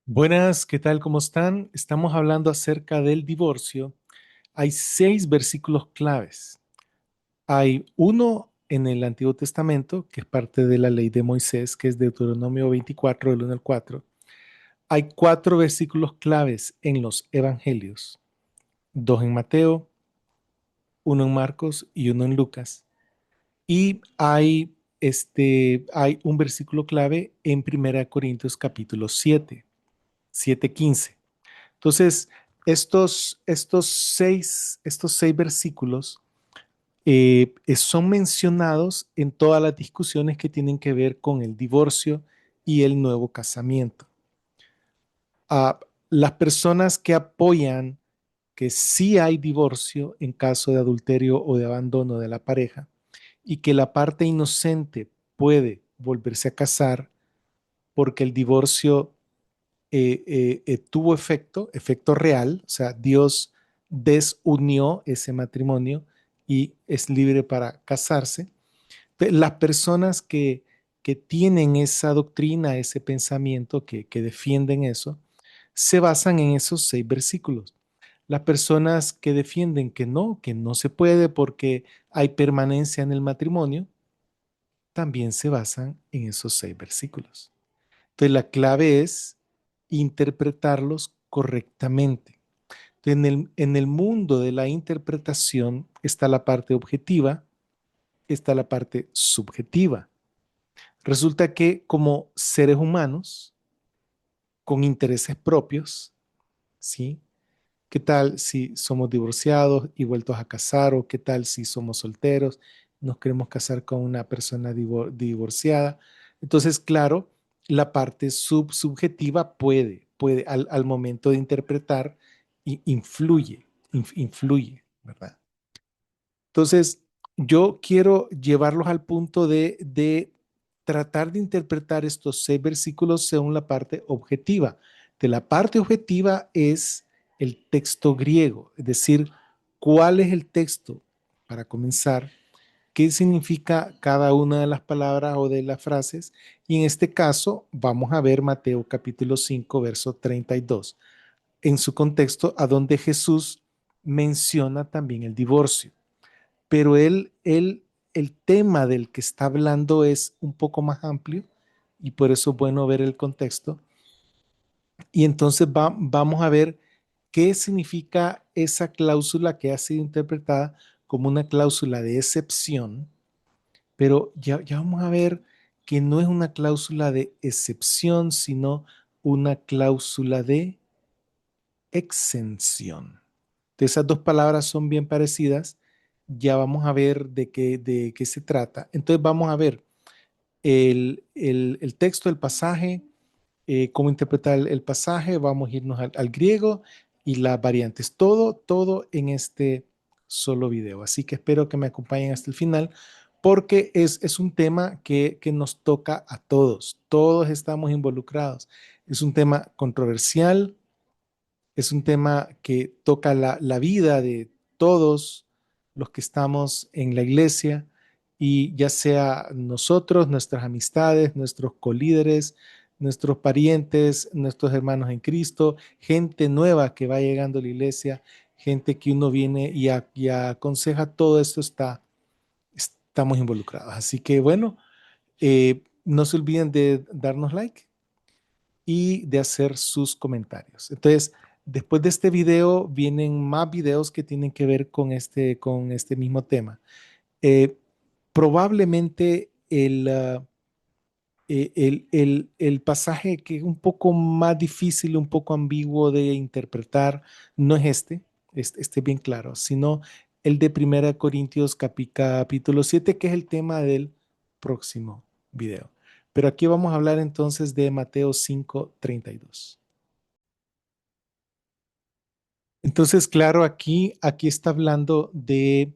Buenas, ¿qué tal? ¿Cómo están? Estamos hablando acerca del divorcio. Hay 6 versículos claves. Hay uno en el Antiguo Testamento, que es parte de la ley de Moisés, que es Deuteronomio 24, del 1 al 4. Hay 4 versículos claves en los Evangelios, dos en Mateo, uno en Marcos y uno en Lucas. Y hay un versículo clave en 1 Corintios capítulo 7, 7:15. Entonces, estos seis versículos son mencionados en todas las discusiones que tienen que ver con el divorcio y el nuevo casamiento. Ah, las personas que apoyan que sí hay divorcio en caso de adulterio o de abandono de la pareja y que la parte inocente puede volverse a casar porque el divorcio tuvo efecto real, o sea, Dios desunió ese matrimonio y es libre para casarse. Las personas que tienen esa doctrina, ese pensamiento, que defienden eso, se basan en esos 6 versículos. Las personas que defienden que no se puede porque hay permanencia en el matrimonio, también se basan en esos 6 versículos. Entonces, la clave es interpretarlos correctamente. En el mundo de la interpretación está la parte objetiva, está la parte subjetiva. Resulta que como seres humanos con intereses propios, ¿sí? ¿Qué tal si somos divorciados y vueltos a casar? ¿O qué tal si somos solteros, nos queremos casar con una persona divorciada? Entonces, claro, la parte subjetiva puede al momento de interpretar, influye, ¿verdad? Entonces, yo quiero llevarlos al punto de tratar de interpretar estos 6 versículos según la parte objetiva. De la parte objetiva es el texto griego, es decir, cuál es el texto para comenzar, qué significa cada una de las palabras o de las frases. Y en este caso, vamos a ver Mateo capítulo 5, verso 32, en su contexto, a donde Jesús menciona también el divorcio, pero el tema del que está hablando es un poco más amplio y por eso es bueno ver el contexto. Y entonces vamos a ver qué significa esa cláusula que ha sido interpretada como una cláusula de excepción, pero ya vamos a ver que no es una cláusula de excepción, sino una cláusula de exención. Entonces, esas dos palabras son bien parecidas. Ya vamos a ver de qué se trata. Entonces vamos a ver el texto, el pasaje, cómo interpretar el pasaje. Vamos a irnos al griego y las variantes. Todo en este solo video. Así que espero que me acompañen hasta el final porque es un tema que nos toca a todos. Todos estamos involucrados. Es un tema controversial, es un tema que toca la vida de todos los que estamos en la iglesia, y ya sea nosotros, nuestras amistades, nuestros colíderes, nuestros parientes, nuestros hermanos en Cristo, gente nueva que va llegando a la iglesia, gente que uno viene y aconseja, todo esto estamos involucrados. Así que bueno, no se olviden de darnos like y de hacer sus comentarios. Entonces, después de este video vienen más videos que tienen que ver con este mismo tema. Probablemente el pasaje que es un poco más difícil, un poco ambiguo de interpretar, no es este bien claro, sino el de 1 Corintios capítulo 7, que es el tema del próximo video. Pero aquí vamos a hablar entonces de Mateo 5:32. Entonces, claro, aquí aquí estamos hablando de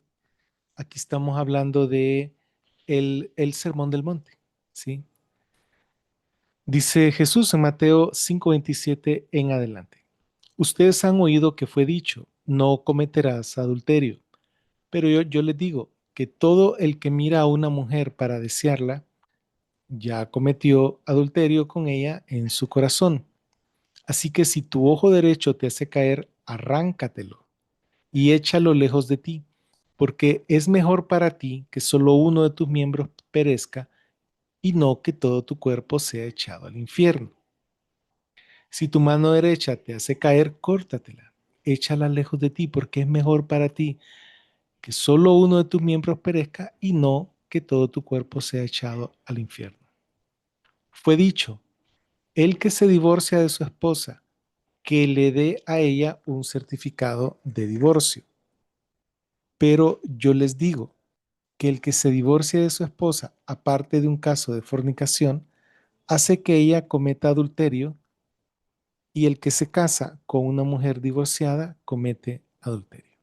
el Sermón del Monte, ¿sí? Dice Jesús en Mateo 5:27 en adelante. Ustedes han oído que fue dicho, no cometerás adulterio. Pero yo les digo que todo el que mira a una mujer para desearla, ya cometió adulterio con ella en su corazón. Así que si tu ojo derecho te hace caer, arráncatelo y échalo lejos de ti, porque es mejor para ti que solo uno de tus miembros perezca y no que todo tu cuerpo sea echado al infierno. Si tu mano derecha te hace caer, córtatela, échala lejos de ti, porque es mejor para ti que solo uno de tus miembros perezca y no que todo tu cuerpo sea echado al infierno. Fue dicho, el que se divorcia de su esposa, que le dé a ella un certificado de divorcio. Pero yo les digo que el que se divorcia de su esposa, aparte de un caso de fornicación, hace que ella cometa adulterio, y el que se casa con una mujer divorciada comete adulterio.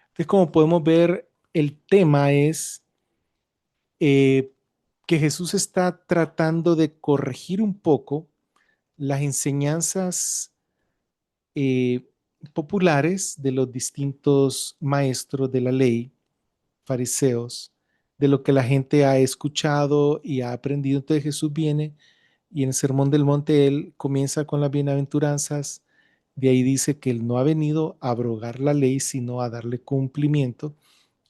Entonces, como podemos ver, el tema es eh, que Jesús está tratando de corregir un poco las enseñanzas eh, populares de los distintos maestros de la ley, fariseos, de lo que la gente ha escuchado y ha aprendido. Entonces Jesús viene y en el Sermón del Monte él comienza con las bienaventuranzas. De ahí dice que él no ha venido a abrogar la ley, sino a darle cumplimiento.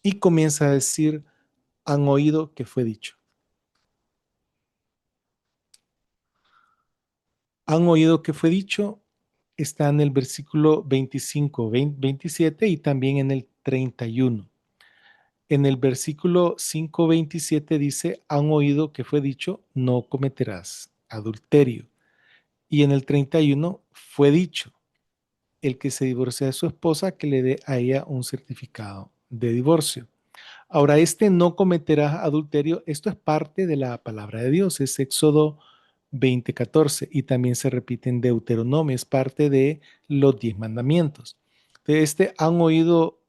Y comienza a decir, han oído que fue dicho. Han oído que fue dicho, está en el versículo 25, 27 y también en el 31. En el versículo 5:27 dice, han oído que fue dicho, no cometerás adulterio. Y en el 31 fue dicho, el que se divorcia de su esposa, que le dé a ella un certificado de divorcio. Ahora, este no cometerá adulterio, esto es parte de la palabra de Dios, es Éxodo 20:14 y también se repite en Deuteronomio, es parte de los 10 mandamientos. De este han oído,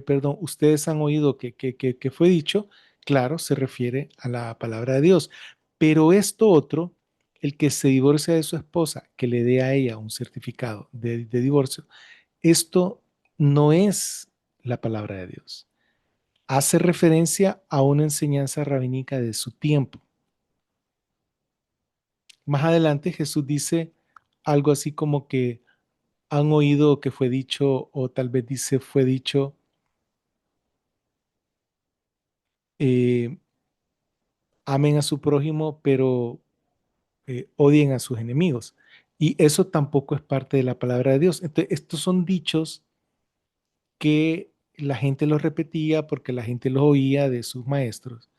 perdón, ustedes han oído que fue dicho, claro, se refiere a la palabra de Dios, pero esto otro, el que se divorcia de su esposa, que le dé a ella un certificado de divorcio, esto no es la palabra de Dios. Hace referencia a una enseñanza rabínica de su tiempo. Más adelante Jesús dice algo así como que han oído que fue dicho, o tal vez dice fue dicho, eh, amen a su prójimo, pero odien a sus enemigos. Y eso tampoco es parte de la palabra de Dios. Entonces, estos son dichos que la gente los repetía porque la gente los oía de sus maestros.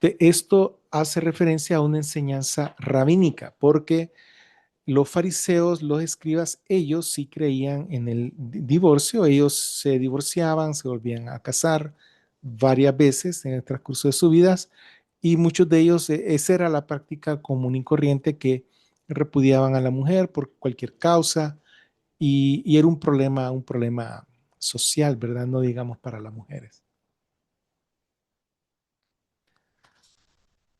Esto hace referencia a una enseñanza rabínica, porque los fariseos, los escribas, ellos sí creían en el divorcio, ellos se divorciaban, se volvían a casar varias veces en el transcurso de sus vidas y muchos de ellos, esa era la práctica común y corriente, que repudiaban a la mujer por cualquier causa y era un problema social, ¿verdad? No digamos para las mujeres.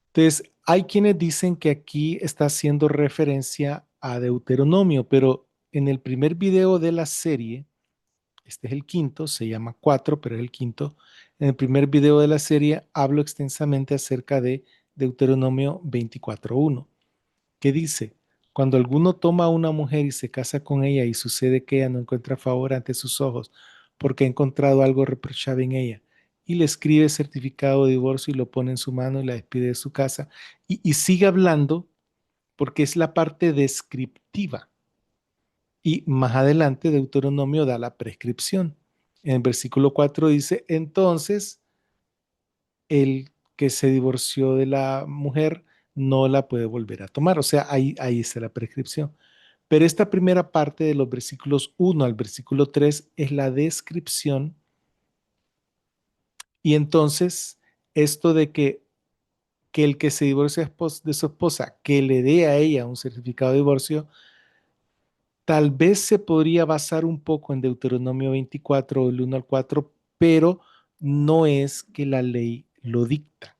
Entonces, hay quienes dicen que aquí está haciendo referencia a Deuteronomio, pero en el primer video de la serie, este es el quinto, se llama 4, pero es el quinto. En el primer video de la serie hablo extensamente acerca de Deuteronomio 24:1, que dice, cuando alguno toma a una mujer y se casa con ella y sucede que ella no encuentra favor ante sus ojos porque ha encontrado algo reprochable en ella y le escribe certificado de divorcio y lo pone en su mano y la despide de su casa y sigue hablando porque es la parte descriptiva. Y más adelante Deuteronomio da la prescripción. En el versículo 4 dice, entonces el que se divorció de la mujer no la puede volver a tomar. O sea, ahí está la prescripción. Pero esta primera parte de los versículos 1 al versículo 3 es la descripción. Y entonces, esto de que el que se divorcia de su esposa, que le dé a ella un certificado de divorcio, tal vez se podría basar un poco en Deuteronomio 24, del 1 al 4, pero no es que la ley lo dicta.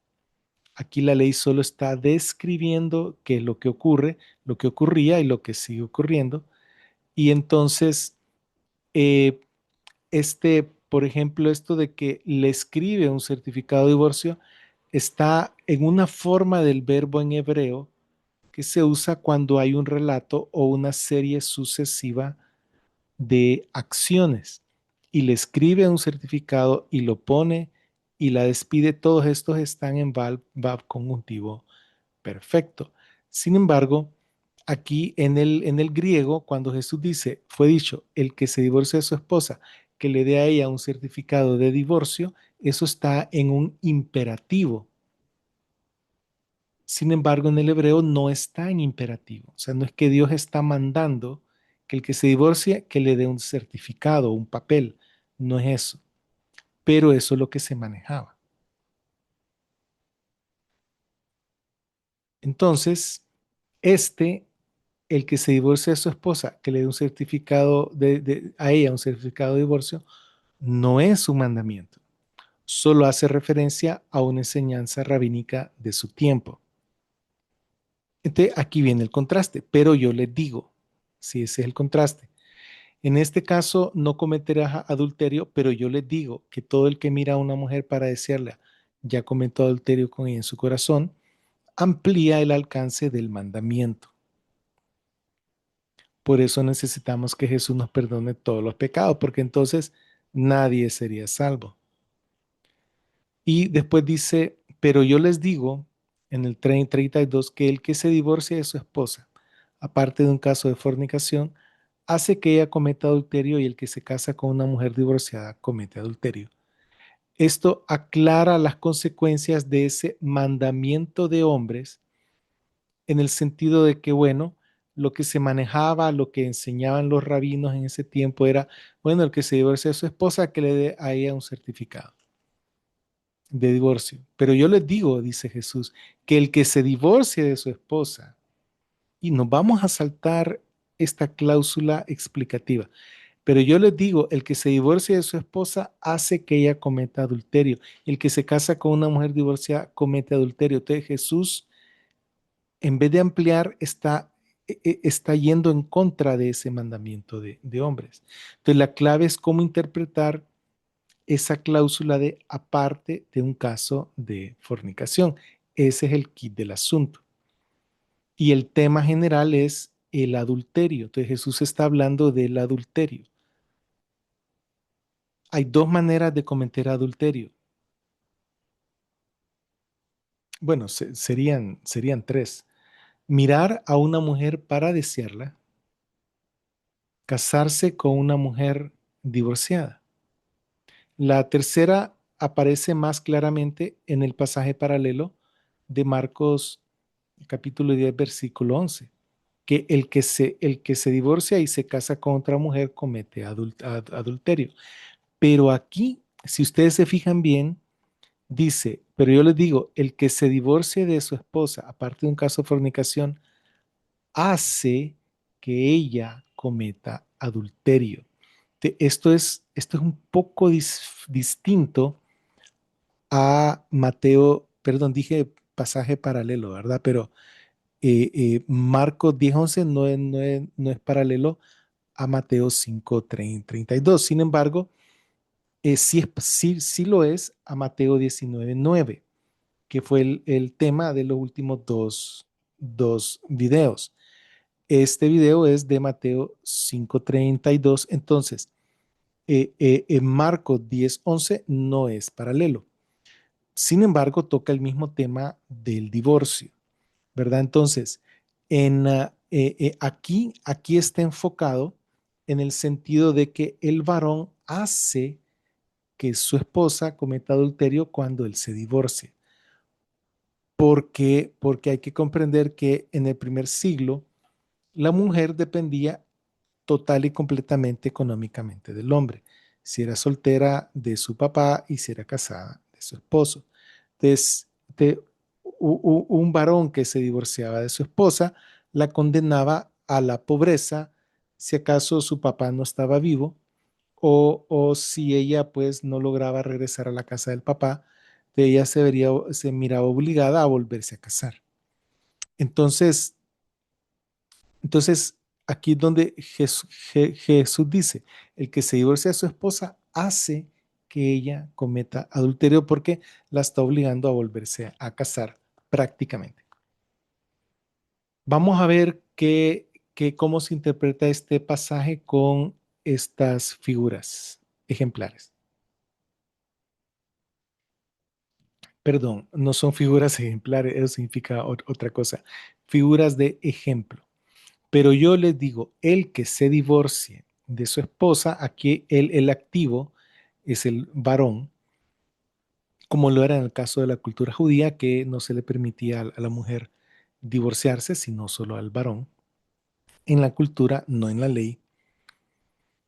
Aquí la ley solo está describiendo qué es lo que ocurre, lo que ocurría y lo que sigue ocurriendo. Y entonces, eh, por ejemplo, esto de que le escribe un certificado de divorcio está en una forma del verbo en hebreo que se usa cuando hay un relato o una serie sucesiva de acciones y le escribe un certificado y lo pone y la despide. Todos estos están en verbo conjuntivo perfecto. Sin embargo, aquí en el griego, cuando Jesús dice, fue dicho, el que se divorcie de su esposa, que le dé a ella un certificado de divorcio, eso está en un imperativo. Sin embargo, en el hebreo no está en imperativo. O sea, no es que Dios está mandando que el que se divorcie, que le dé un certificado, un papel. No es eso. Pero eso es lo que se manejaba. Entonces, el que se divorcia de su esposa, que le dé un certificado a ella, un certificado de divorcio, no es un mandamiento. Solo hace referencia a una enseñanza rabínica de su tiempo. Entonces, aquí viene el contraste, pero yo les digo, si ese es el contraste, en este caso no cometerás adulterio, pero yo les digo que todo el que mira a una mujer para desearla ya cometió adulterio con ella en su corazón, amplía el alcance del mandamiento. Por eso necesitamos que Jesús nos perdone todos los pecados, porque entonces nadie sería salvo. Y después dice, pero yo les digo en el 32 que el que se divorcia de su esposa, aparte de un caso de fornicación, hace que ella cometa adulterio y el que se casa con una mujer divorciada comete adulterio. Esto aclara las consecuencias de ese mandamiento de hombres en el sentido de que, bueno, lo que se manejaba, lo que enseñaban los rabinos en ese tiempo era, bueno, el que se divorcie de su esposa, que le dé a ella un certificado de divorcio. Pero yo les digo, dice Jesús, que el que se divorcie de su esposa, y nos vamos a saltar esta cláusula explicativa, pero yo les digo, el que se divorcie de su esposa hace que ella cometa adulterio. El que se casa con una mujer divorciada comete adulterio. Entonces Jesús, en vez de ampliar, está yendo en contra de ese mandamiento de hombres. Entonces la clave es cómo interpretar esa cláusula de aparte de un caso de fornicación. Ese es el kit del asunto. Y el tema general es el adulterio. Entonces Jesús está hablando del adulterio. Hay dos maneras de cometer adulterio. Bueno, serían tres. Mirar a una mujer para desearla, casarse con una mujer divorciada. La tercera aparece más claramente en el pasaje paralelo de Marcos capítulo 10 versículo 11, que el que se divorcia y se casa con otra mujer comete adulterio. Pero aquí, si ustedes se fijan bien, dice, pero yo les digo, el que se divorcie de su esposa, aparte de un caso de fornicación, hace que ella cometa adulterio. Esto es un poco distinto a Mateo, perdón, dije pasaje paralelo, ¿verdad? Pero Marcos 10:11 no es paralelo a Mateo 5:32. Sin embargo, sí lo es a Mateo 19:9, que fue el tema de los últimos dos videos. Este video es de Mateo 5:32. Entonces, en Marcos 10:11 no es paralelo. Sin embargo, toca el mismo tema del divorcio, ¿verdad? Entonces, aquí está enfocado en el sentido de que el varón hace que su esposa cometa adulterio cuando él se divorcia. Porque hay que comprender que en el primer siglo la mujer dependía total y completamente económicamente del hombre. Si era soltera de su papá y si era casada de su esposo. Entonces, un varón que se divorciaba de su esposa la condenaba a la pobreza si acaso su papá no estaba vivo o si ella pues no lograba regresar a la casa del papá, ella se miraba obligada a volverse a casar. Entonces, entonces, aquí es donde Jesús dice, el que se divorcia de su esposa hace que ella cometa adulterio porque la está obligando a volverse a casar prácticamente. Vamos a ver cómo se interpreta este pasaje con estas figuras ejemplares. Perdón, no son figuras ejemplares, eso significa otra cosa. Figuras de ejemplo. Pero yo les digo, el que se divorcie de su esposa, aquí el activo es el varón, como lo era en el caso de la cultura judía, que no se le permitía a la mujer divorciarse, sino solo al varón. En la cultura, no en la ley.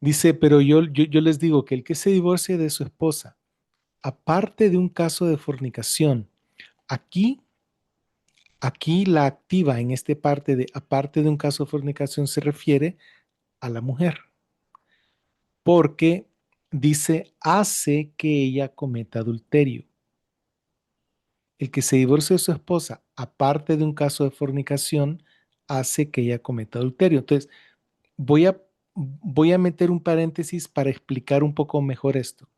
Dice, pero yo les digo que el que se divorcie de su esposa, aparte de un caso de fornicación, aquí, aquí la activa en este parte de, aparte de un caso de fornicación, se refiere a la mujer, porque dice, hace que ella cometa adulterio. El que se divorcie de su esposa, aparte de un caso de fornicación, hace que ella cometa adulterio. Entonces, voy a, voy a meter un paréntesis para explicar un poco mejor esto.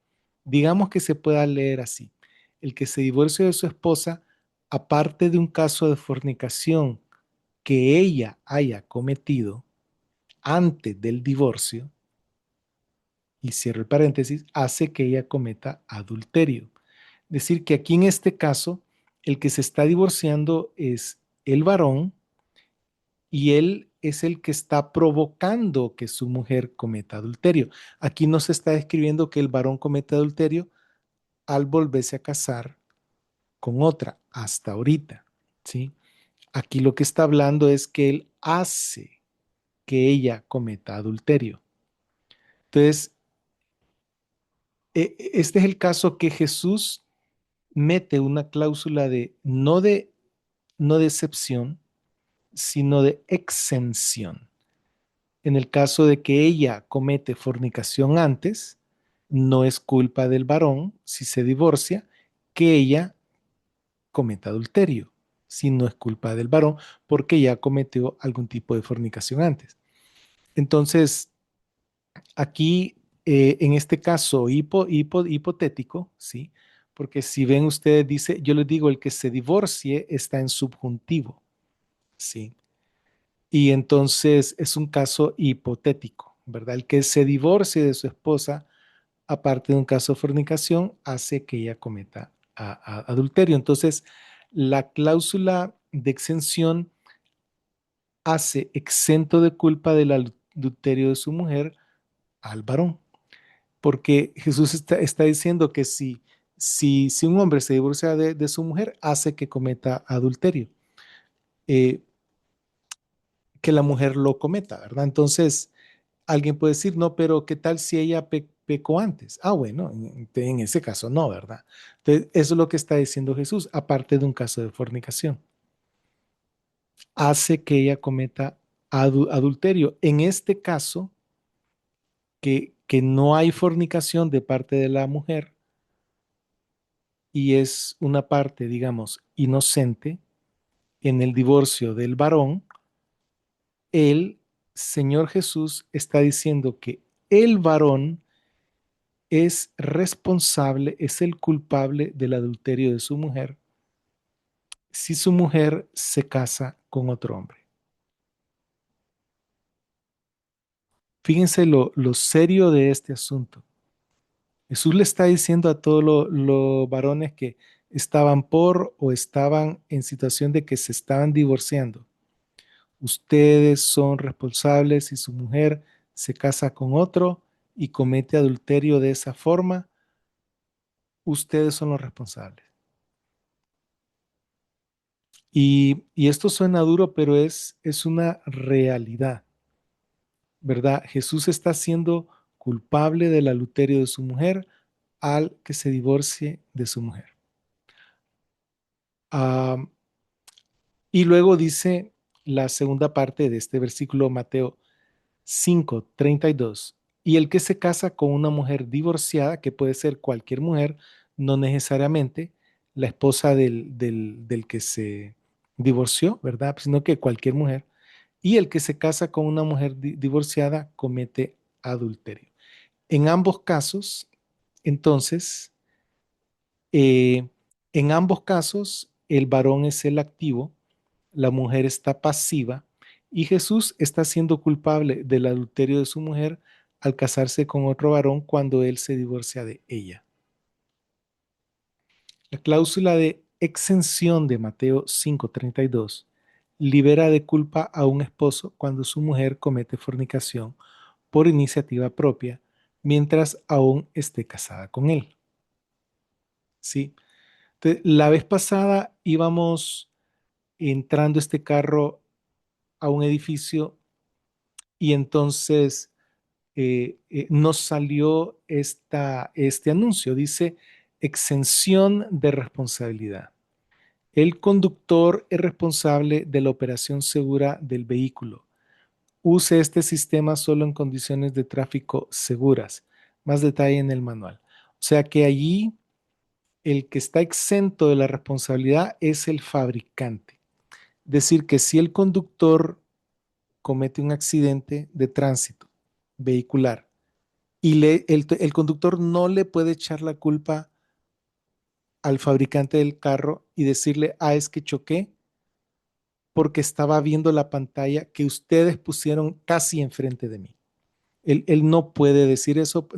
Digamos que se pueda leer así. El que se divorcie de su esposa, aparte de un caso de fornicación que ella haya cometido antes del divorcio, y cierro el paréntesis, hace que ella cometa adulterio. Decir que aquí en este caso, el que se está divorciando es el varón y él es el que está provocando que su mujer cometa adulterio. Aquí no se está describiendo que el varón cometa adulterio al volverse a casar con otra, hasta ahorita, ¿sí? Aquí lo que está hablando es que él hace que ella cometa adulterio. Entonces, este es el caso que Jesús mete una cláusula no de excepción, sino de exención. En el caso de que ella comete fornicación antes, no es culpa del varón, si se divorcia, que ella cometa adulterio, si no es culpa del varón, porque ya cometió algún tipo de fornicación antes. Entonces, aquí, en este caso hipotético, ¿sí? Porque si ven ustedes, dice, yo les digo, el que se divorcie está en subjuntivo, ¿sí? Y entonces es un caso hipotético, ¿verdad? El que se divorcie de su esposa, aparte de un caso de fornicación, hace que ella cometa adulterio. Entonces, la cláusula de exención hace exento de culpa del adulterio de su mujer al varón, porque Jesús está diciendo que si un hombre se divorcia de su mujer, hace que cometa adulterio. Eh, que la mujer lo cometa, ¿verdad? Entonces, alguien puede decir, no, pero ¿qué tal si ella pecó antes? Ah, bueno, en ese caso no, ¿verdad? Entonces, eso es lo que está diciendo Jesús, aparte de un caso de fornicación. Hace que ella cometa adulterio. En este caso, que no hay fornicación de parte de la mujer y es una parte, digamos, inocente en el divorcio del varón, el Señor Jesús está diciendo que el varón es responsable, es el culpable del adulterio de su mujer si su mujer se casa con otro hombre. Fíjense lo serio de este asunto. Jesús le está diciendo a todos los varones que estaban por o estaban en situación de que se estaban divorciando. Ustedes son responsables si su mujer se casa con otro y comete adulterio de esa forma. Ustedes son los responsables. Y esto suena duro, pero es una realidad, ¿verdad? Jesús está siendo culpable del adulterio de su mujer al que se divorcie de su mujer. Ah, y luego dice la segunda parte de este versículo, Mateo 5:32. Y el que se casa con una mujer divorciada, que puede ser cualquier mujer, no necesariamente la esposa del que se divorció, ¿verdad? Sino que cualquier mujer. Y el que se casa con una mujer divorciada comete adulterio. En ambos casos, entonces, eh, en ambos casos, el varón es el activo, la mujer está pasiva y Jesús está siendo culpable del adulterio de su mujer al casarse con otro varón cuando él se divorcia de ella. La cláusula de exención de Mateo 5:32 libera de culpa a un esposo cuando su mujer comete fornicación por iniciativa propia mientras aún esté casada con él. ¿Sí? Entonces, la vez pasada íbamos entrando este carro a un edificio y entonces nos salió este anuncio. Dice exención de responsabilidad. El conductor es responsable de la operación segura del vehículo. Use este sistema solo en condiciones de tráfico seguras. Más detalle en el manual. O sea que allí el que está exento de la responsabilidad es el fabricante. Decir que si el conductor comete un accidente de tránsito vehicular y el conductor no le puede echar la culpa al fabricante del carro y decirle, es que choqué porque estaba viendo la pantalla que ustedes pusieron casi enfrente de mí. Él no puede decir eso.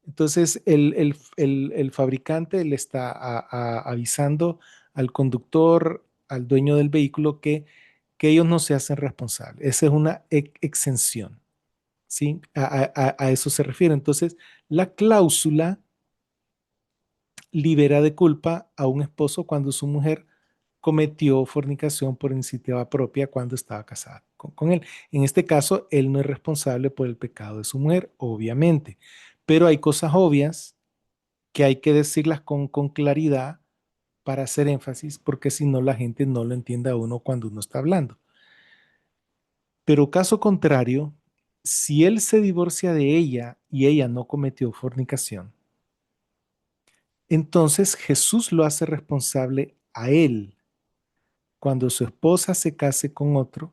Entonces, el fabricante le está avisando al conductor, al dueño del vehículo, que ellos no se hacen responsables. Esa es una exención, ¿sí? A eso se refiere. Entonces, la cláusula libera de culpa a un esposo cuando su mujer cometió fornicación por iniciativa propia cuando estaba casada con él. En este caso, él no es responsable por el pecado de su mujer, obviamente, pero hay cosas obvias que hay que decirlas con claridad para hacer énfasis, porque si no la gente no lo entiende a uno cuando uno está hablando. Pero caso contrario, si él se divorcia de ella y ella no cometió fornicación, entonces Jesús lo hace responsable a él. Cuando su esposa se case con otro,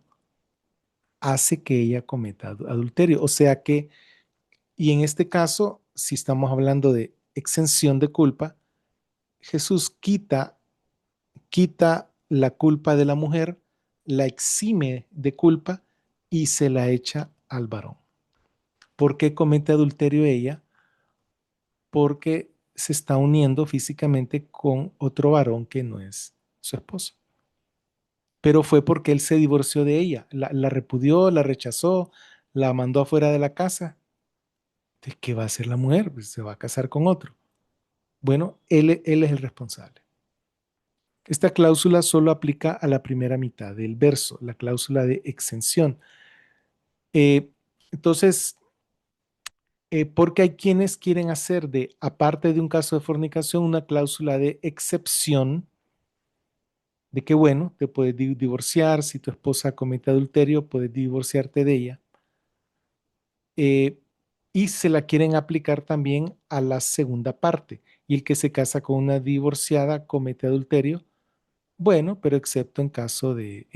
hace que ella cometa adulterio. O sea que, y en este caso, si estamos hablando de exención de culpa, Jesús quita la culpa de la mujer, la exime de culpa y se la echa al varón. ¿Por qué comete adulterio ella? Porque se está uniendo físicamente con otro varón que no es su esposo. Pero fue porque él se divorció de ella, la repudió, la rechazó, la mandó afuera de la casa. ¿De qué va a hacer la mujer? Pues se va a casar con otro. Bueno, él es el responsable. Esta cláusula solo aplica a la primera mitad del verso, la cláusula de exención. Eh, entonces, porque hay quienes quieren hacer de, aparte de un caso de fornicación, una cláusula de excepción, de que bueno, te puedes divorciar, si tu esposa comete adulterio, puedes divorciarte de ella. eh, y se la quieren aplicar también a la segunda parte. Y el que se casa con una divorciada comete adulterio, bueno, pero excepto en caso de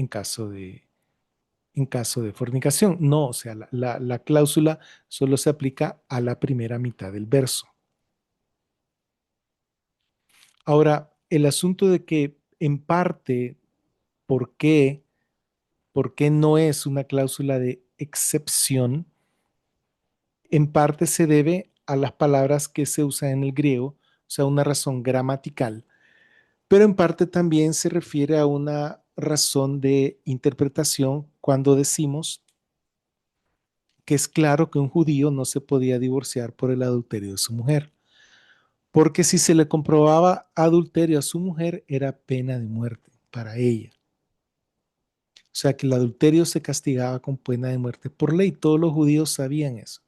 fornicación. No, o sea, la cláusula solo se aplica a la primera mitad del verso. Ahora, el asunto de que en parte, ¿por qué? ¿Por qué no es una cláusula de excepción? En parte se debe a las palabras que se usan en el griego, o sea, una razón gramatical, pero en parte también se refiere a una razón de interpretación cuando decimos que es claro que un judío no se podía divorciar por el adulterio de su mujer, porque si se le comprobaba adulterio a su mujer era pena de muerte para ella. O sea que el adulterio se castigaba con pena de muerte por ley, todos los judíos sabían eso.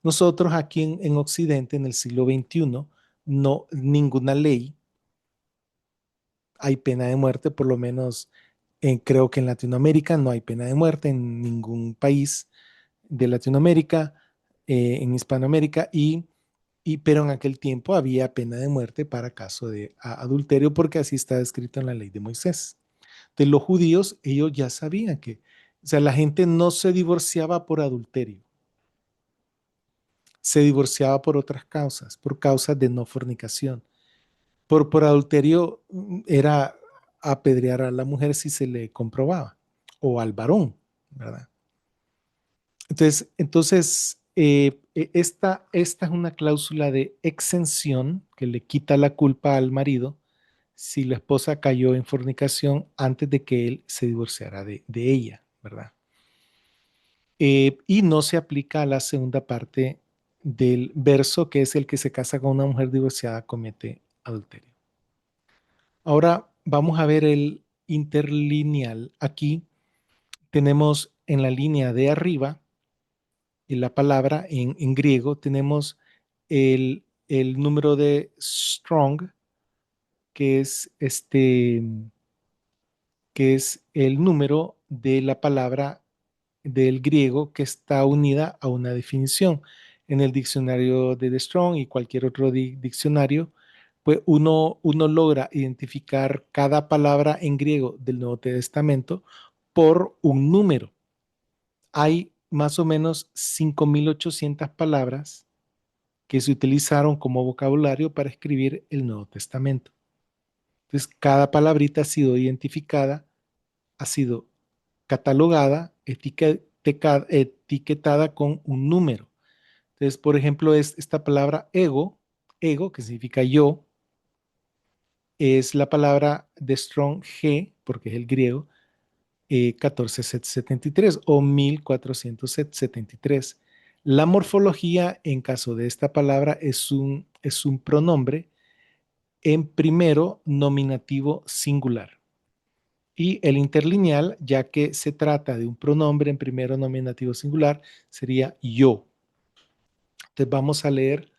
Nosotros aquí en Occidente, en el siglo XXI, no, ninguna ley hay pena de muerte, por lo menos creo que en Latinoamérica no hay pena de muerte en ningún país de Latinoamérica, en Hispanoamérica, pero en aquel tiempo había pena de muerte para caso de adulterio, porque así está escrito en la ley de Moisés. Entonces los judíos, ellos ya sabían que, o sea, la gente no se divorciaba por adulterio, se divorciaba por otras causas, por causas de no fornicación. Por adulterio era, apedrear a la mujer si se le comprobaba, o al varón, ¿verdad? Esta es una cláusula de exención que le quita la culpa al marido si la esposa cayó en fornicación antes de que él se divorciara de ella, ¿verdad? Y no se aplica a la segunda parte del verso, que es el que se casa con una mujer divorciada comete adulterio. Ahora vamos a ver el interlineal. Aquí tenemos en la línea de arriba, en la palabra en griego, tenemos el número de strong, que es que es el número de la palabra del griego que está unida a una definición. En el diccionario de The Strong y cualquier otro diccionario, pues uno logra identificar cada palabra en griego del Nuevo Testamento por un número. Hay más o menos 5.800 palabras que se utilizaron como vocabulario para escribir el Nuevo Testamento. Entonces, cada palabrita ha sido identificada, ha sido catalogada, etiquetada con un número. Entonces, por ejemplo, es esta palabra ego, que significa yo, es la palabra de Strong G, porque es el griego, 1473 o 1473. La morfología en caso de esta palabra es un pronombre en primero nominativo singular. Y el interlineal, ya que se trata de un pronombre en primero nominativo singular, sería yo. Entonces vamos a leer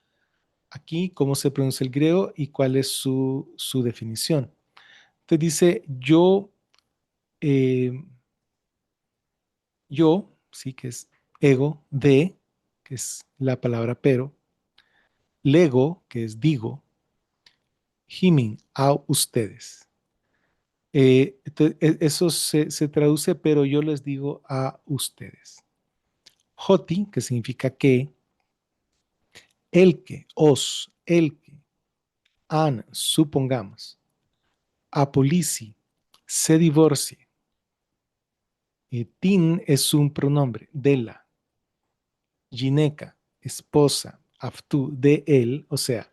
aquí cómo se pronuncia el griego y cuál es su definición. Entonces dice eh, yo, sí, que es ego, de, que es la palabra pero, lego, que es digo, himin, a ustedes. Entonces, eso se traduce, pero yo les digo a ustedes. Hoti, que significa que, el que, an, supongamos, apolici, se divorcie. Tin es un pronombre de la, gineca, esposa, aftu, de él, o sea,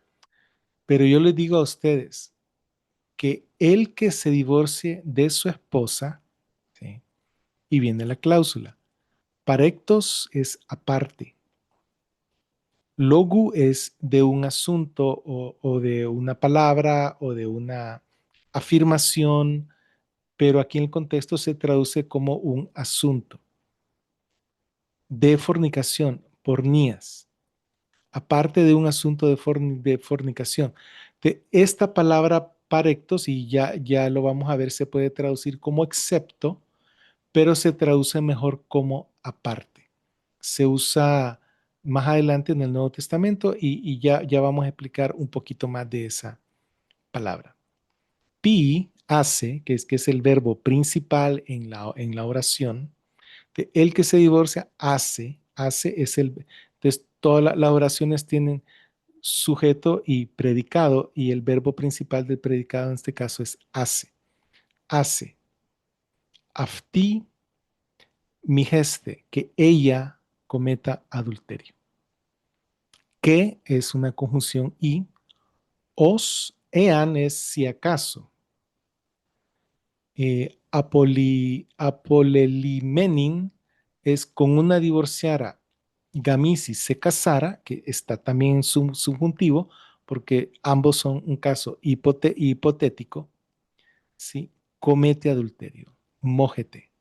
pero yo les digo a ustedes que el que se divorcie de su esposa, ¿sí? Y viene la cláusula, parectos es aparte, logu es de un asunto o de una palabra o de una afirmación, pero aquí en el contexto se traduce como un asunto. De fornicación, pornías, aparte de un asunto de fornicación. Esta palabra parectos, y ya lo vamos a ver, se puede traducir como excepto, pero se traduce mejor como aparte. Se usa más adelante en el Nuevo Testamento y ya vamos a explicar un poquito más de esa palabra. Pi, hace, que es el verbo principal en la oración. El que se divorcia hace es el... Entonces, todas las oraciones tienen sujeto y predicado y el verbo principal del predicado en este caso es hace. Hace. Afti, mi geste, que ella cometa adulterio. Que es una conjunción y. Os, ean es si acaso. Apolelimenin es con una divorciara. Gamisi se casara, que está también en subjuntivo, porque ambos son un caso hipotético, ¿sí? Comete adulterio, mójete.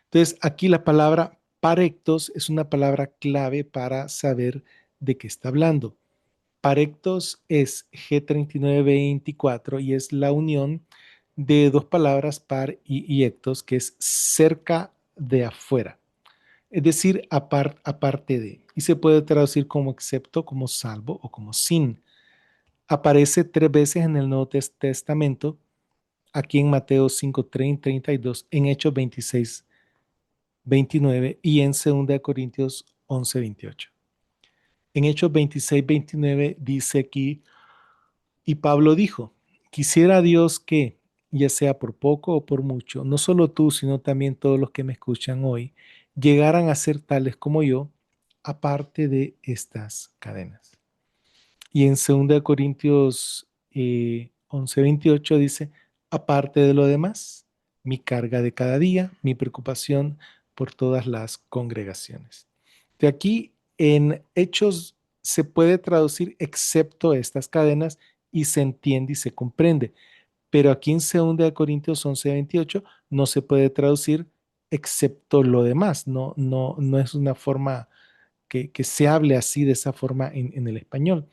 Entonces, aquí la palabra parectos es una palabra clave para saber de qué está hablando. Parectos es G3924 y es la unión de dos palabras par y ectos, que es cerca de afuera, es decir, aparte de. Y se puede traducir como excepto, como salvo o como sin. Aparece 3 veces en el Nuevo Testamento, aquí en Mateo 5:30, 32, en Hechos 26:29 y en 2 Corintios 11:28. En Hechos 26:29 dice aquí, y Pablo dijo, Quisiera Dios que, ya sea por poco o por mucho, no solo tú, sino también todos los que me escuchan hoy, llegaran a ser tales como yo, aparte de estas cadenas. Y en 2 Corintios 11:28 dice, aparte de lo demás, mi carga de cada día, mi preocupación por todas las congregaciones. De aquí en Hechos se puede traducir excepto estas cadenas y se entiende y se comprende. Pero aquí en 2 Corintios 11:28 no se puede traducir excepto lo demás. No es una forma que se hable así de esa forma en el español,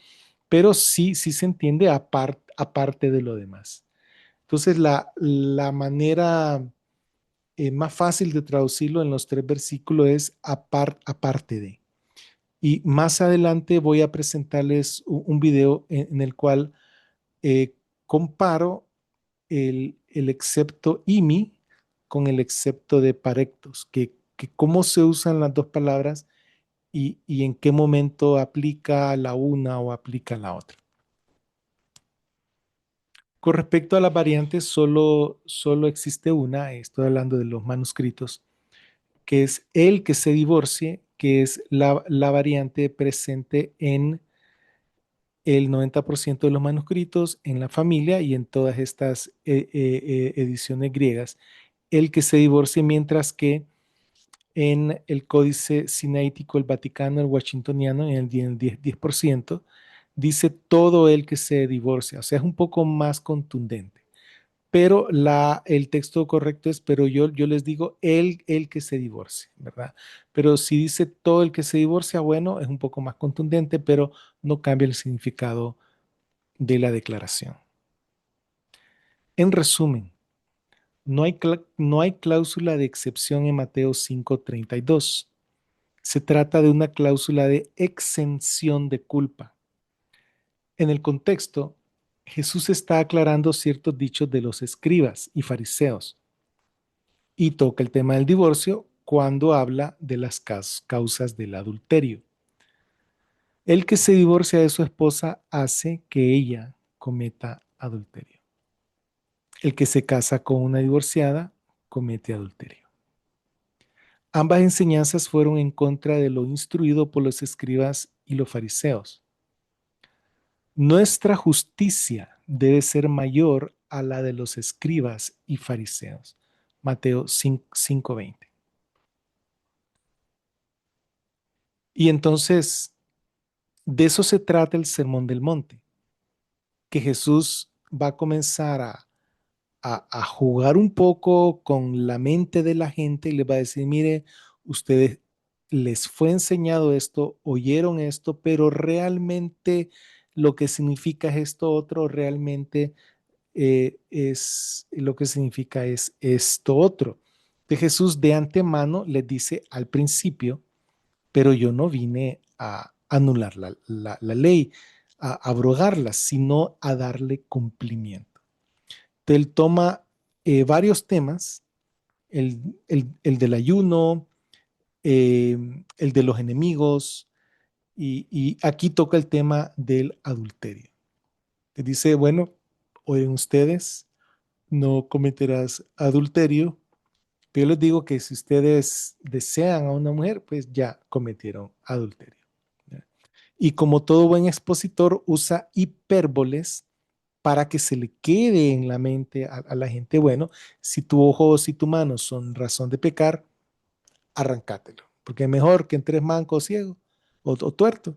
pero sí se entiende aparte de lo demás. Entonces, la manera más fácil de traducirlo en los 3 versículos es aparte de. Y más adelante voy a presentarles un video en el cual comparo el excepto imi con el excepto de parectos, que cómo se usan las dos palabras y en qué momento aplica la una o aplica la otra. Con respecto a las variantes, solo existe una, estoy hablando de los manuscritos, que es el que se divorcie, que es la variante presente en el 90% de los manuscritos, en la familia y en todas estas ediciones griegas. El que se divorcie, mientras que en el Códice Sinaítico, el Vaticano, el Washingtoniano, en el 10%, dice todo el que se divorcia. O sea, es un poco más contundente. Pero el texto correcto es, pero yo les digo el que se divorcie, ¿verdad? Pero si dice todo el que se divorcia, bueno, es un poco más contundente, pero no cambia el significado de la declaración. En resumen, no hay cláusula de excepción en Mateo 5:32. Se trata de una cláusula de exención de culpa. En el contexto, Jesús está aclarando ciertos dichos de los escribas y fariseos y toca el tema del divorcio cuando habla de las causas del adulterio. El que se divorcia de su esposa hace que ella cometa adulterio. El que se casa con una divorciada comete adulterio. Ambas enseñanzas fueron en contra de lo instruido por los escribas y los fariseos. Nuestra justicia debe ser mayor a la de los escribas y fariseos. Mateo 5:20. Y entonces, de eso se trata el Sermón del Monte, que Jesús va a comenzar a jugar un poco con la mente de la gente y les va a decir, mire, ustedes les fue enseñado esto, oyeron esto, pero realmente lo que significa es esto otro, realmente es lo que significa es esto otro. De Jesús de antemano les dice al principio, pero yo no vine a anular la ley, a abrogarla, sino a darle cumplimiento. Él toma varios temas, el del ayuno, el de los enemigos, y aquí toca el tema del adulterio. Te dice, bueno, oyen ustedes, no cometerás adulterio, pero yo les digo que si ustedes desean a una mujer, pues ya cometieron adulterio. Y como todo buen expositor, usa hipérboles para que se le quede en la mente a la gente, bueno, si tu ojo o si tu mano son razón de pecar, arrancátelo, porque es mejor que entres manco o ciego o tuerto,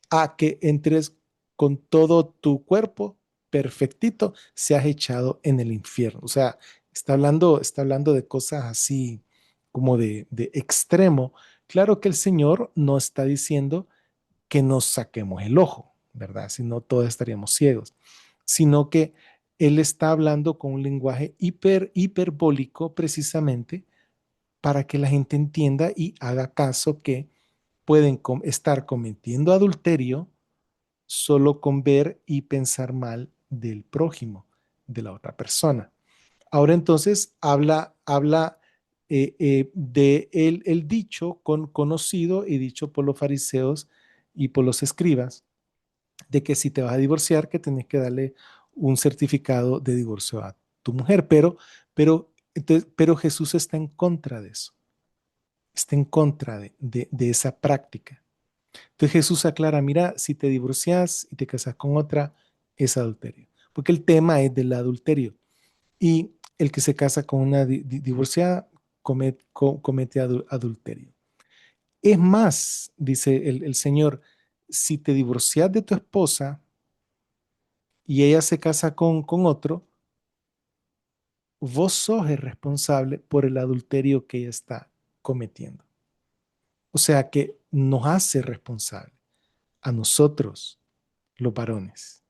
a que entres con todo tu cuerpo perfectito, seas echado en el infierno. O sea, está hablando de cosas así como de extremo. Claro que el Señor no está diciendo que nos saquemos el ojo, ¿verdad? Si no, todos estaríamos ciegos, sino que Él está hablando con un lenguaje hiperbólico precisamente para que la gente entienda y haga caso que pueden estar cometiendo adulterio solo con ver y pensar mal del prójimo, de la otra persona. Ahora entonces habla de el dicho conocido y dicho por los fariseos y por los escribas, de que si te vas a divorciar, que tenés que darle un certificado de divorcio a tu mujer, pero Jesús está en contra de eso, está en contra de esa práctica. Entonces Jesús aclara, mira, si te divorcias y te casas con otra, es adulterio, porque el tema es del adulterio. Y el que se casa con una divorciada comete adulterio. Es más, dice el Señor, si te divorcias de tu esposa y ella se casa con otro, vos sos el responsable por el adulterio que ella está cometiendo. O sea que nos hace responsable a nosotros, los varones,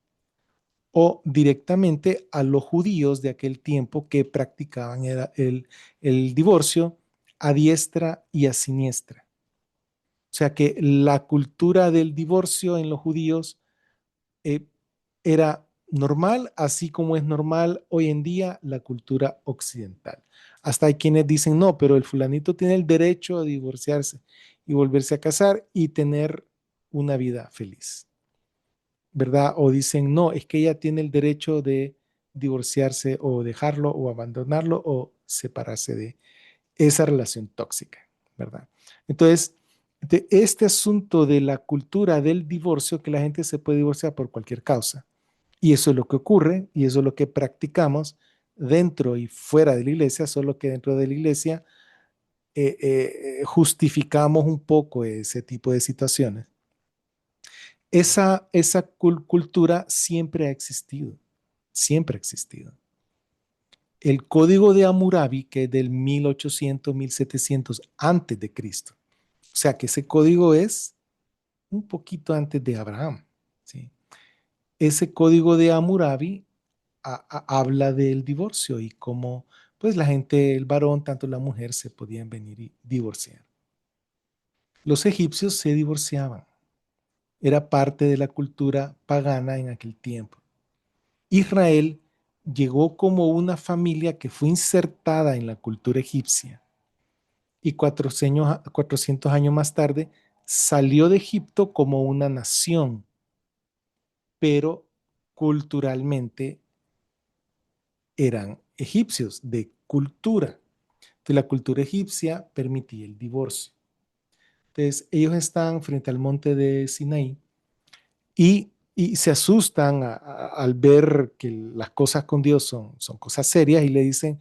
o directamente a los judíos de aquel tiempo que practicaban el divorcio a diestra y a siniestra. O sea que la cultura del divorcio en los judíos eh, era normal, así como es normal hoy en día la cultura occidental. Hasta hay quienes dicen, no, pero el fulanito tiene el derecho a divorciarse y volverse a casar y tener una vida feliz, ¿verdad? O dicen, no, es que ella tiene el derecho de divorciarse o dejarlo o abandonarlo o separarse de esa relación tóxica, ¿verdad? Entonces, de este asunto de la cultura del divorcio, que la gente se puede divorciar por cualquier causa, y eso es lo que ocurre y eso es lo que practicamos dentro y fuera de la iglesia, solo que dentro de la iglesia justificamos un poco ese tipo de situaciones. Esa cultura siempre ha existido, siempre ha existido. El código de Hammurabi, que es del 1800, 1700 antes de Cristo. O sea que ese código es un poquito antes de Abraham. ¿Sí? Ese código de Hammurabi habla del divorcio y cómo pues la gente, el varón, tanto la mujer, se podían venir y divorciar. Los egipcios se divorciaban. Era parte de la cultura pagana en aquel tiempo. Israel llegó como una familia que fue insertada en la cultura egipcia y 400 años más tarde salió de Egipto como una nación, pero culturalmente eran egipcios de cultura. Entonces la cultura egipcia permitía el divorcio. Entonces ellos están frente al monte de Sinaí y se asustan al ver que las cosas con Dios son cosas serias y le dicen,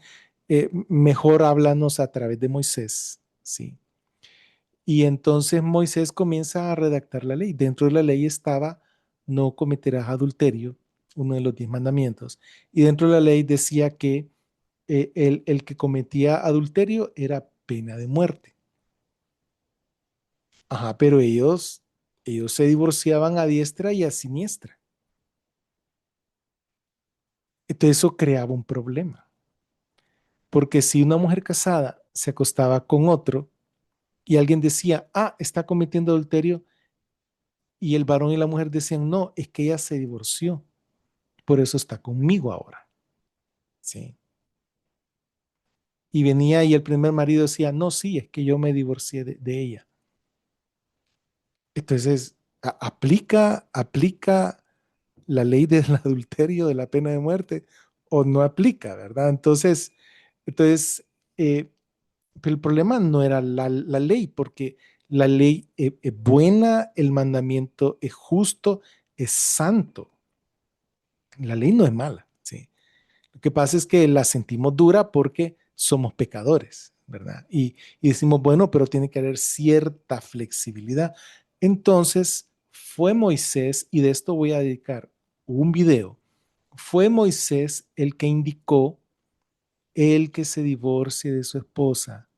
mejor háblanos a través de Moisés, ¿sí? Y entonces Moisés comienza a redactar la ley. Dentro de la ley estaba, no cometerás adulterio, uno de los 10 mandamientos. Y dentro de la ley decía que el que cometía adulterio era pena de muerte. Ajá, pero ellos se divorciaban a diestra y a siniestra. Entonces eso creaba un problema. Porque si una mujer casada se acostaba con otro y alguien decía, ah, está cometiendo adulterio, y el varón y la mujer decían, no, es que ella se divorció, por eso está conmigo ahora. ¿Sí? Y venía y el primer marido decía, no, sí, es que yo me divorcié de ella. Entonces, aplica la ley del adulterio, de la pena de muerte, o no aplica, ¿verdad? Entonces pero el problema no era la ley, porque la ley es buena, el mandamiento es justo, es santo. La ley no es mala, ¿sí? Lo que pasa es que la sentimos dura porque somos pecadores, ¿verdad? Y decimos, bueno, pero tiene que haber cierta flexibilidad. Entonces, fue Moisés, y de esto voy a dedicar un video, fue Moisés el que indicó el que se divorcie de su esposa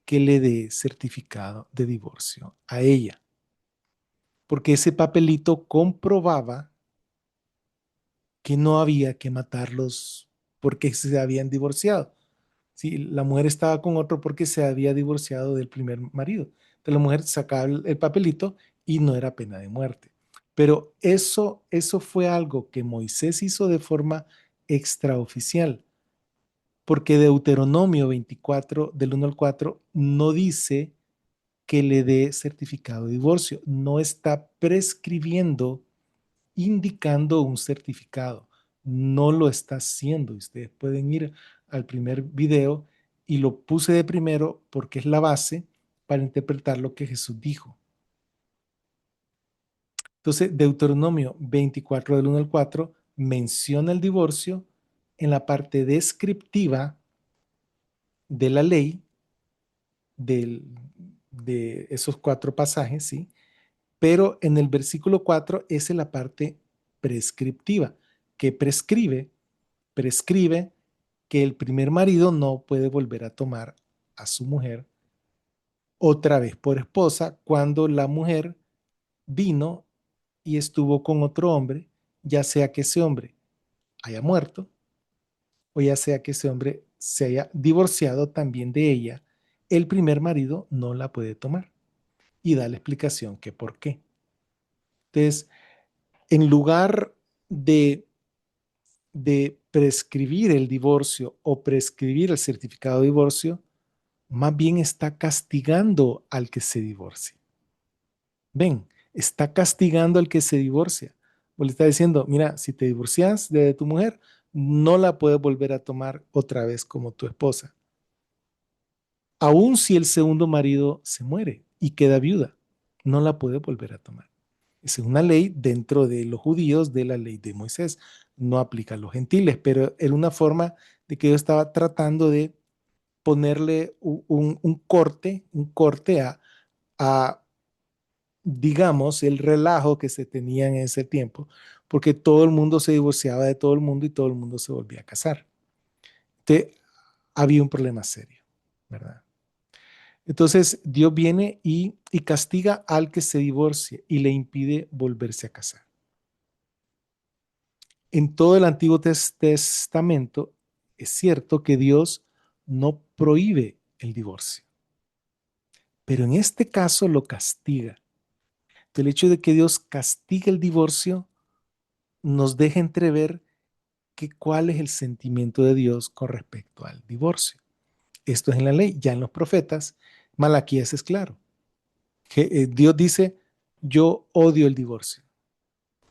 que le dé certificado de divorcio a ella, porque ese papelito comprobaba que no había que matarlos porque se habían divorciado. Si la mujer estaba con otro porque se había divorciado del primer marido. Entonces la mujer sacaba el papelito y no era pena de muerte. Pero eso fue algo que Moisés hizo de forma extraoficial, porque Deuteronomio 24, del 1 al 4, no dice que le dé certificado de divorcio. No está prescribiendo, indicando un certificado. no lo está haciendo. Ustedes pueden ir al primer video y lo puse de primero porque es la base para interpretar lo que Jesús dijo. Entonces, Deuteronomio 24 del 1 al 4 menciona el divorcio en la parte descriptiva de la ley del, de esos 4 pasajes, ¿sí? Pero en el versículo 4 es la parte prescriptiva, que prescribe que el primer marido no puede volver a tomar a su mujer otra vez por esposa cuando la mujer vino y estuvo con otro hombre, ya sea que ese hombre haya muerto o ya sea que ese hombre se haya divorciado también de ella, el primer marido no la puede tomar. Y da la explicación que por qué. Entonces, en lugar de, de prescribir el divorcio o prescribir el certificado de divorcio, más bien está castigando al que se divorcia. Ven, está castigando al que se divorcia. O le está diciendo, mira, si te divorcias de tu mujer, no la puedes volver a tomar otra vez como tu esposa. Aun si el segundo marido se muere y queda viuda, no la puede volver a tomar. Es una ley dentro de los judíos de la ley de Moisés. No aplica a los gentiles, pero era una forma de que yo estaba tratando de ponerle un corte a, digamos, el relajo que se tenía en ese tiempo, porque todo el mundo se divorciaba de todo el mundo y todo el mundo se volvía a casar. Entonces, había un problema serio, ¿verdad? Entonces, Dios viene y castiga al que se divorcie y le impide volverse a casar. En todo el Antiguo Testamento es cierto que Dios no prohíbe el divorcio, pero en este caso lo castiga. El hecho de que Dios castigue el divorcio nos deja entrever cuál es el sentimiento de Dios con respecto al divorcio. Esto es en la ley, ya en los profetas, Malaquías es claro. Que, Dios dice, yo odio el divorcio.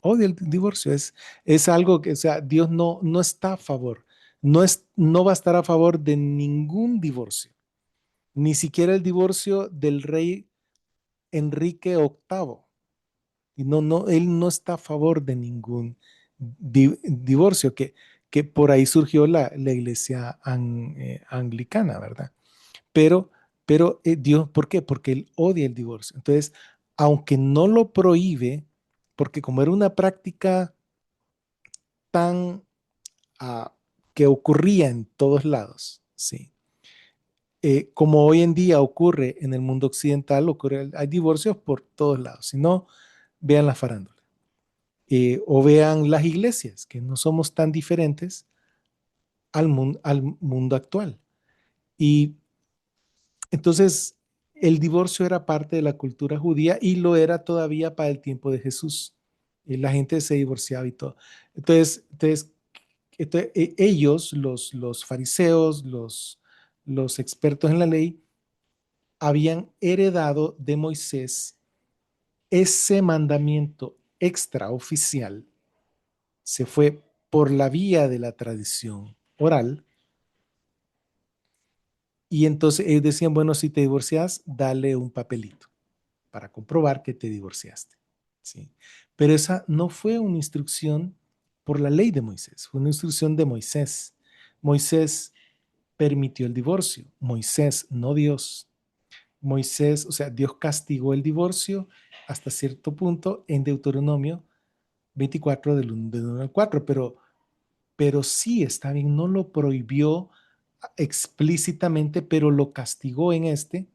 Odio el divorcio. Es algo que, o sea, Dios no está a favor. No va a estar a favor de ningún divorcio. Ni siquiera el divorcio del rey Enrique VIII. Y él no está a favor de ningún divorcio, que por ahí surgió la iglesia anglicana, ¿verdad? Pero, pero Dios, ¿por qué? Porque él odia el divorcio. Entonces, aunque no lo prohíbe, porque como era una práctica tan uh, que ocurría en todos lados, ¿sí? Como hoy en día ocurre en el mundo occidental, hay divorcios por todos lados. Si no, vean la farándula. O vean las iglesias, que no somos tan diferentes al mundo actual. Y entonces el divorcio era parte de la cultura judía y lo era todavía para el tiempo de Jesús. La gente se divorciaba y todo. Entonces, ellos, los fariseos, los expertos en la ley, habían heredado de Moisés ese mandamiento extraoficial. Se fue por la vía de la tradición oral. Y entonces ellos decían, bueno, si te divorcias, dale un papelito para comprobar que te divorciaste. ¿Sí? Pero esa no fue una instrucción por la ley de Moisés, fue una instrucción de Moisés. Moisés permitió el divorcio, Moisés, no Dios. Moisés, o sea, Dios castigó el divorcio hasta cierto punto en Deuteronomio 24 del 1 al 4, pero sí, está bien, no lo prohibió explícitamente, pero lo castigó en este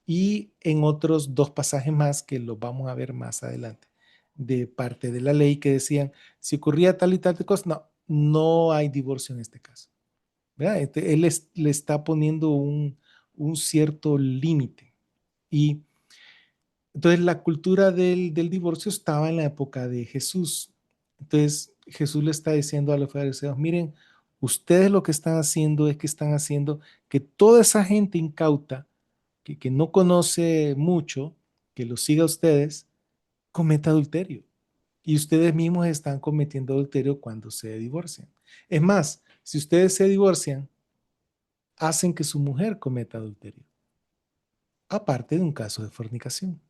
y en otros 2 pasajes más que los vamos a ver más adelante, de parte de la ley que decían, si ocurría tal y tal cosa, no hay divorcio en este caso. ¿Verdad? Él le está poniendo un cierto límite. Y entonces la cultura del divorcio estaba en la época de Jesús. Entonces Jesús le está diciendo a los fariseos, miren, ustedes lo que están haciendo es que están haciendo que toda esa gente incauta, que no conoce mucho, que lo siga a ustedes, cometa adulterio. Y ustedes mismos están cometiendo adulterio cuando se divorcian. Es más, si ustedes se divorcian, hacen que su mujer cometa adulterio, aparte de un caso de fornicación.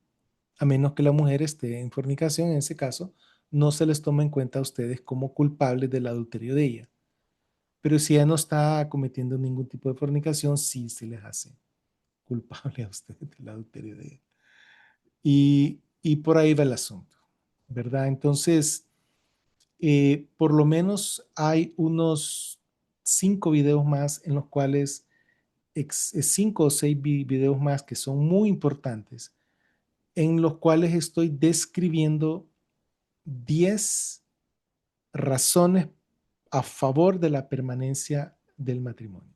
A menos que la mujer esté en fornicación, en ese caso, no se les toma en cuenta a ustedes como culpables del adulterio de ella. Pero si ella no está cometiendo ningún tipo de fornicación, sí se les hace culpable a ustedes del adulterio de ella. Y por ahí va el asunto, ¿verdad? Entonces, por lo menos hay unos 5 videos más en los cuales, 5 o 6 videos más que son muy importantes, en los cuales estoy describiendo 10 razones a favor de la permanencia del matrimonio,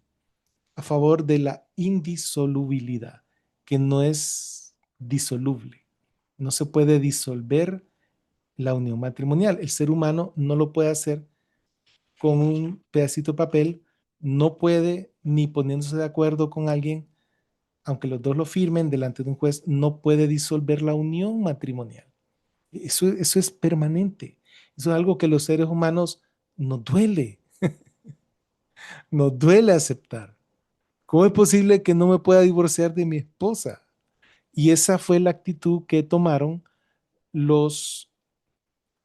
a favor de la indisolubilidad, que no es disoluble. No se puede disolver la unión matrimonial. El ser humano no lo puede hacer con un pedacito de papel, no puede ni poniéndose de acuerdo con alguien, aunque los dos lo firmen delante de un juez, no puede disolver la unión matrimonial. Eso es permanente. Eso es algo que los seres humanos nos duele aceptar. ¿Cómo es posible que no me pueda divorciar de mi esposa? Y esa fue la actitud que tomaron los,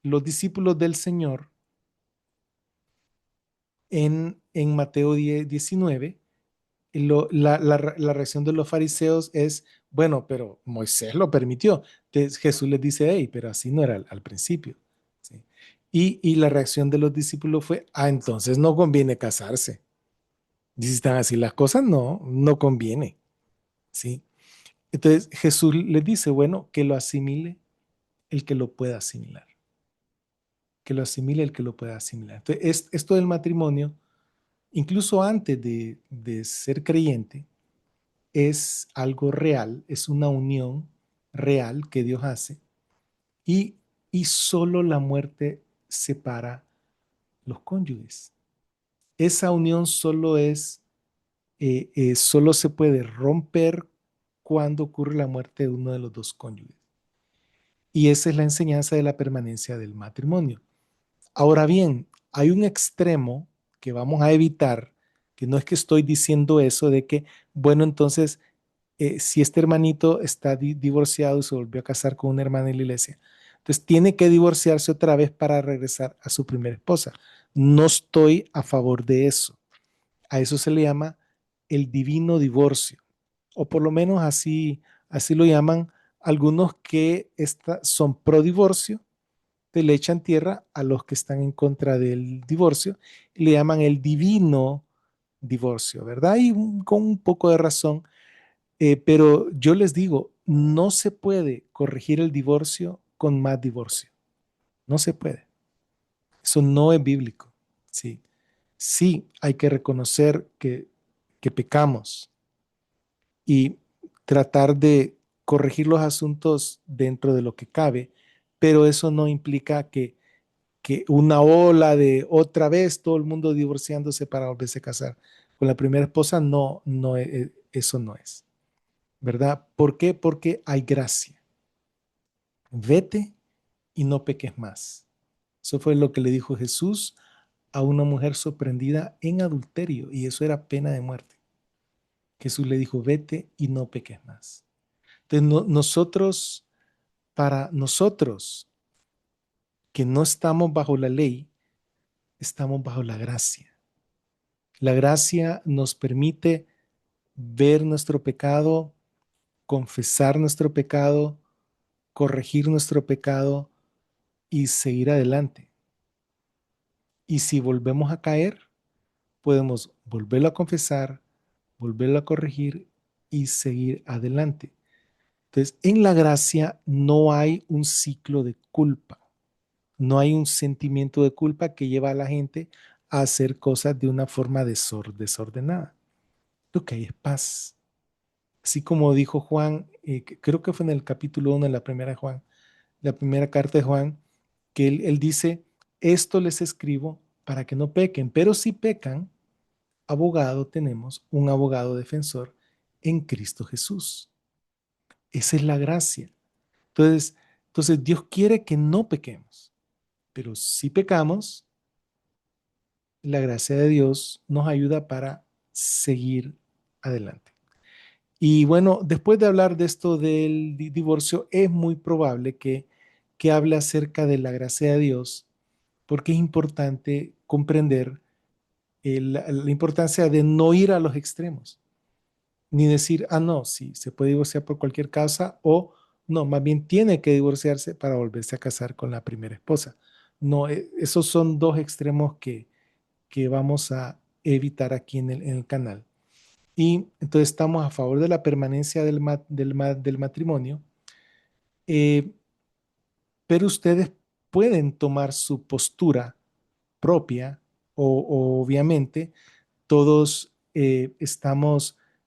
los discípulos del Señor en Mateo 19. La reacción de los fariseos es, bueno, pero Moisés lo permitió. Entonces Jesús les dice, hey, pero así no era al principio. ¿Sí? Y la reacción de los discípulos fue, entonces no conviene casarse. Y si están así las cosas, no conviene. ¿Sí? Entonces Jesús les dice, bueno, que lo asimile el que lo pueda asimilar. Que lo asimile el que lo pueda asimilar. Entonces, esto del matrimonio, incluso antes de ser creyente, es algo real, es una unión real que Dios hace y, y solo la muerte separa los cónyuges. Esa unión solo se puede romper cuando ocurre la muerte de uno de los dos cónyuges. Y esa es la enseñanza de la permanencia del matrimonio. Ahora bien, hay un extremo que vamos a evitar, que no es que estoy diciendo eso de que, bueno, entonces si este hermanito está divorciado y se volvió a casar con una hermana en la iglesia, entonces tiene que divorciarse otra vez para regresar a su primera esposa. No estoy a favor de eso. A eso se le llama el divino divorcio, o por lo menos así lo llaman algunos que son pro divorcio, le echan tierra a los que están en contra del divorcio y le llaman el divino divorcio, ¿verdad? Y con un poco de razón. Pero yo les digo, no se puede corregir el divorcio con más divorcio. No se puede. Eso no es bíblico. Sí, sí hay que reconocer que pecamos y tratar de corregir los asuntos dentro de lo que cabe, pero eso no implica que una ola de otra vez todo el mundo divorciándose para volverse a casar con la primera esposa, no, eso no es. ¿Verdad? ¿Por qué? Porque hay gracia. Vete y no peques más. Eso fue lo que le dijo Jesús a una mujer sorprendida en adulterio y eso era pena de muerte. Jesús le dijo, vete y no peques más. Entonces, para nosotros que no estamos bajo la ley, estamos bajo la gracia. La gracia nos permite ver nuestro pecado, confesar nuestro pecado, corregir nuestro pecado y seguir adelante. Y si volvemos a caer, podemos volverlo a confesar, volverlo a corregir y seguir adelante. Entonces, en la gracia no hay un ciclo de culpa, no hay un sentimiento de culpa que lleva a la gente a hacer cosas de una forma desordenada. Lo que hay es paz. Así como dijo Juan, creo que fue en el capítulo 1 de la primera de Juan, la primera carta de Juan, que él dice, esto les escribo para que no pequen, pero si pecan, abogado tenemos, un abogado defensor en Cristo Jesús. Esa es la gracia. Entonces Dios quiere que no pequemos. Pero si pecamos, la gracia de Dios nos ayuda para seguir adelante. Y bueno, después de hablar de esto del divorcio, es muy probable que hable acerca de la gracia de Dios, porque es importante comprender la importancia de no ir a los extremos, ni decir, ah, no, sí, se puede divorciar por cualquier causa, o no, más bien tiene que divorciarse para volverse a casar con la primera esposa. No, esos son dos extremos que vamos a evitar aquí en el canal. Y entonces estamos a favor de la permanencia del matrimonio, eh, pero ustedes pueden tomar su postura propia o obviamente todos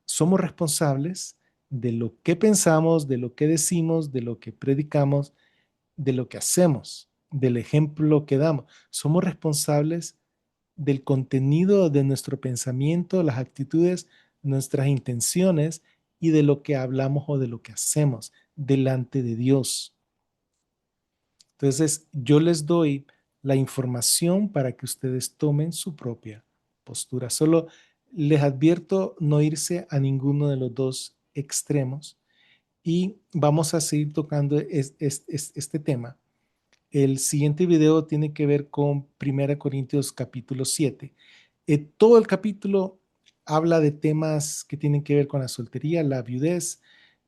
somos responsables de lo que pensamos, de lo que decimos, de lo que predicamos, de lo que hacemos, del ejemplo que damos. Somos responsables del contenido de nuestro pensamiento, las actitudes, nuestras intenciones y de lo que hablamos o de lo que hacemos delante de Dios. Entonces, yo les doy la información para que ustedes tomen su propia postura. Solo les advierto no irse a ninguno de los dos extremos y vamos a seguir tocando este tema. El siguiente video tiene que ver con 1 Corintios capítulo 7. Todo el capítulo habla de temas que tienen que ver con la soltería, la viudez,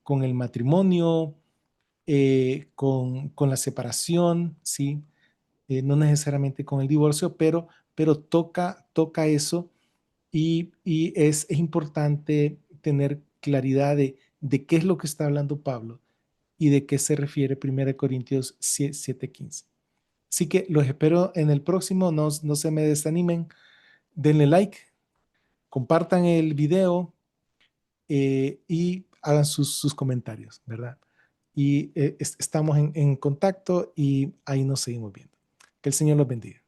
con el matrimonio, con la separación, ¿sí? No necesariamente con el divorcio, pero toca eso y es importante tener claridad de qué es lo que está hablando Pablo y de qué se refiere 1 Corintios 7:15. Así que los espero en el próximo, no se me desanimen, denle like, compartan el video y hagan sus comentarios, ¿verdad? Y estamos en contacto y ahí nos seguimos viendo. Que el Señor los bendiga.